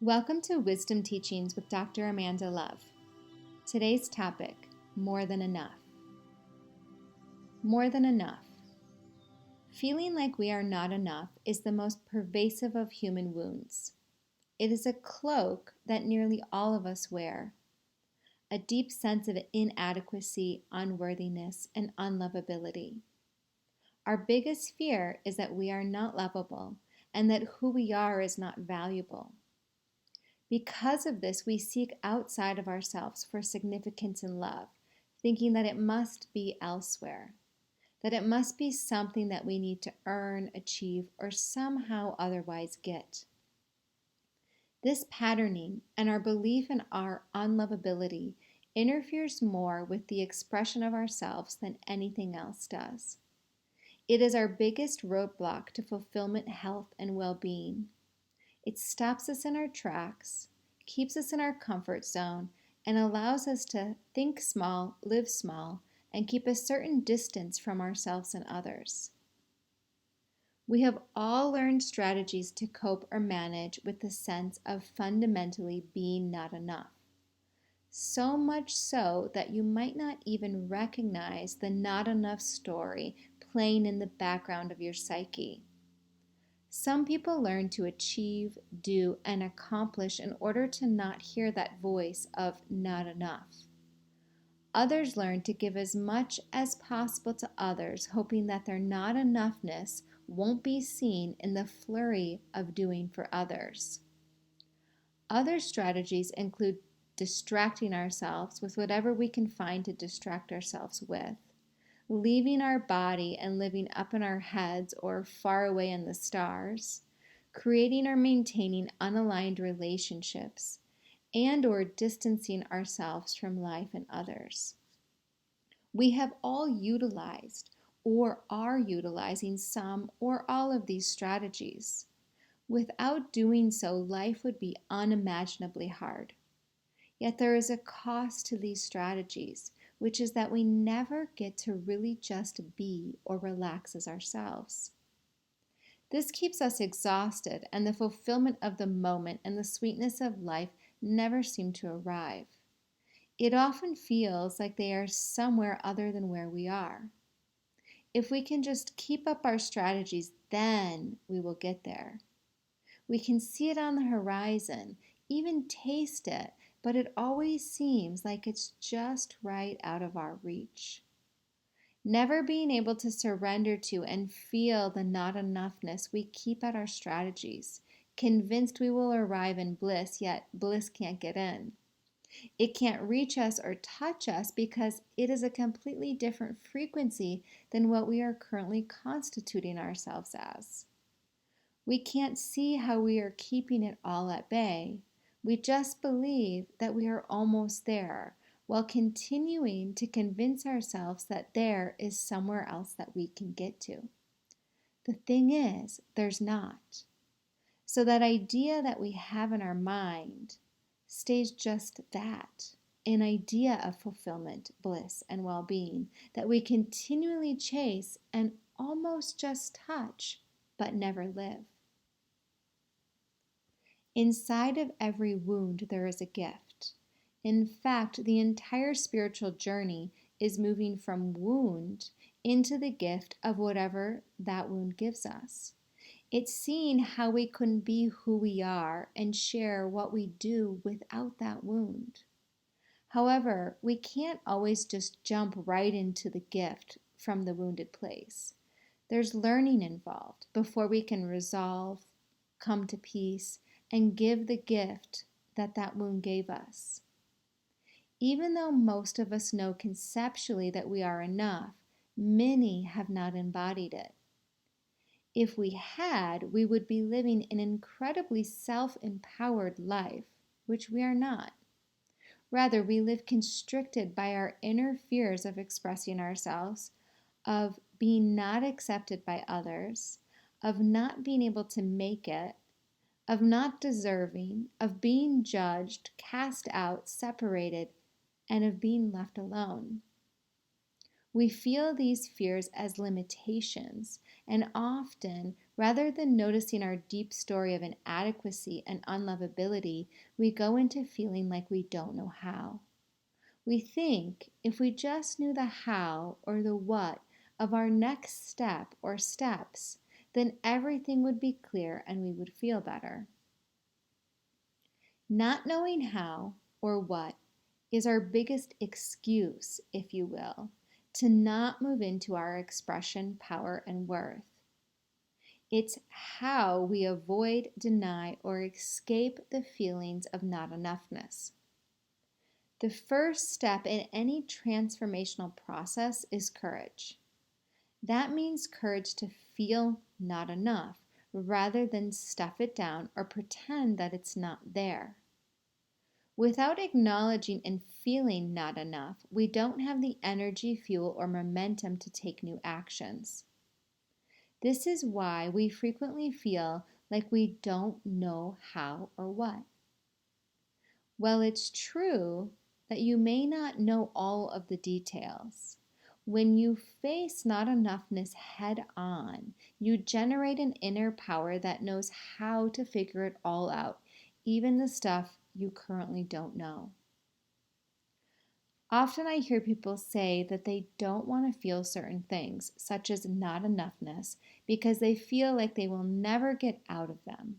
Welcome to Wisdom Teachings with Dr. Amanda Love. Today's topic, more than enough. More than enough. Feeling like we are not enough is the most pervasive of human wounds. It is a cloak that nearly all of us wear. A deep sense of inadequacy, unworthiness, and unlovability. Our biggest fear is that we are not lovable and that who we are is not valuable. Because of this, we seek outside of ourselves for significance and love, thinking that it must be elsewhere, that it must be something that we need to earn, achieve, or somehow otherwise get. This patterning and our belief in our unlovability interferes more with the expression of ourselves than anything else does. It is our biggest roadblock to fulfillment, health, and well-being. It stops us in our tracks, keeps us in our comfort zone, and allows us to think small, live small, and keep a certain distance from ourselves and others. We have all learned strategies to cope or manage with the sense of fundamentally being not enough. So much so that you might not even recognize the not enough story playing in the background of your psyche. Some people learn to achieve, do, and accomplish in order to not hear that voice of not enough. Others learn to give as much as possible to others, hoping that their not enoughness won't be seen in the flurry of doing for others. Other strategies include distracting ourselves with whatever we can find to distract ourselves with, leaving our body and living up in our heads or far away in the stars, creating or maintaining unaligned relationships, and or distancing ourselves from life and others. We have all utilized or are utilizing some or all of these strategies. Without doing so, life would be unimaginably hard. Yet there is a cost to these strategies, which is that we never get to really just be or relax as ourselves. This keeps us exhausted, and the fulfillment of the moment and the sweetness of life never seem to arrive. It often feels like they are somewhere other than where we are. If we can just keep up our strategies, then we will get there. We can see it on the horizon, even taste it, but it always seems like it's just right out of our reach. Never being able to surrender to and feel the not enoughness, we keep at our strategies, convinced we will arrive in bliss, yet bliss can't get in. It can't reach us or touch us because it is a completely different frequency than what we are currently constituting ourselves as. We can't see how we are keeping it all at bay. We just believe that we are almost there, while continuing to convince ourselves that there is somewhere else that we can get to. The thing is, there's not. So that idea that we have in our mind stays just that, an idea of fulfillment, bliss, and well-being that we continually chase and almost just touch, but never live. Inside of every wound, there is a gift. In fact, the entire spiritual journey is moving from wound into the gift of whatever that wound gives us. It's seeing how we couldn't be who we are and share what we do without that wound. However, we can't always just jump right into the gift from the wounded place. There's learning involved before we can resolve, come to peace, and give the gift that that wound gave us. Even though most of us know conceptually that we are enough, many have not embodied it. If we had, we would be living an incredibly self-empowered life, which we are not. Rather, we live constricted by our inner fears of expressing ourselves, of being not accepted by others, of not being able to make it, of not deserving, of being judged, cast out, separated, and of being left alone. We feel these fears as limitations, And often, rather than noticing our deep story of inadequacy and unlovability, we go into feeling like we don't know how. We think if we just knew the how or the what of our next step or steps, then everything would be clear and we would feel better. Not knowing how or what is our biggest excuse, if you will, to not move into our expression, power, and worth. It's how we avoid, deny, or escape the feelings of not enoughness. The first step in any transformational process is courage. That means courage to feel not enough rather than stuff it down or pretend that it's not there. Without acknowledging and feeling not enough, we don't have the energy, fuel, or momentum to take new actions. This is why we frequently feel like we don't know how or what. While it's true that you may not know all of the details, when you face not enoughness head on, you generate an inner power that knows how to figure it all out, even the stuff you currently don't know. Often I hear people say that they don't want to feel certain things, such as not enoughness, because they feel like they will never get out of them,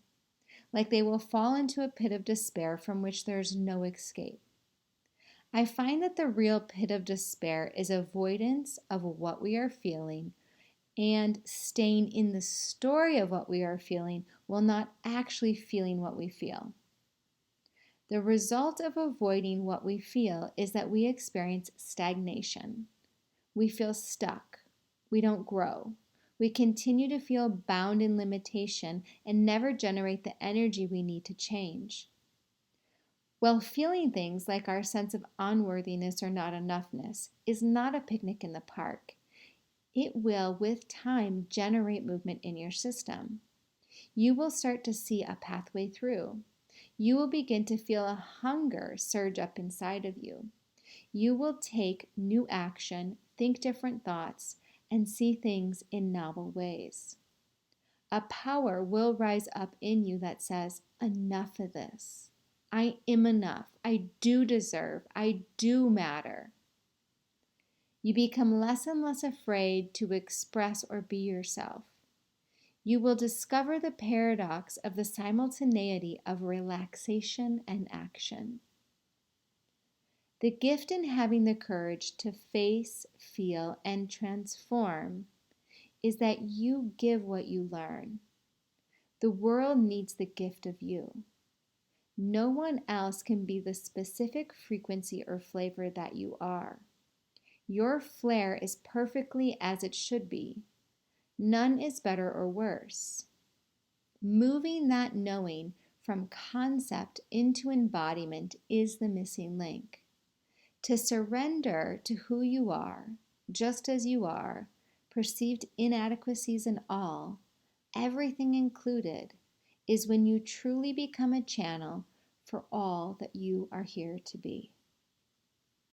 like they will fall into a pit of despair from which there's no escape. I find that the real pit of despair is avoidance of what we are feeling and staying in the story of what we are feeling while not actually feeling what we feel. The result of avoiding what we feel is that we experience stagnation. We feel stuck. We don't grow. We continue to feel bound in limitation and never generate the energy we need to change. Well, feeling things like our sense of unworthiness or not enoughness is not a picnic in the park. It will, with time, generate movement in your system. You will start to see a pathway through. You will begin to feel a hunger surge up inside of you. You will take new action, think different thoughts, and see things in novel ways. A power will rise up in you that says, enough of this. I am enough. I do deserve. I do matter. You become less and less afraid to express or be yourself. You will discover the paradox of the simultaneity of relaxation and action. The gift in having the courage to face, feel, and transform is that you give what you learn. The world needs the gift of you. No one else can be the specific frequency or flavor that you are. Your flair is perfectly as it should be. None is better or worse. Moving that knowing from concept into embodiment is the missing link. To surrender to who you are, just as you are, perceived inadequacies and all, everything included, is when you truly become a channel for all that you are here to be.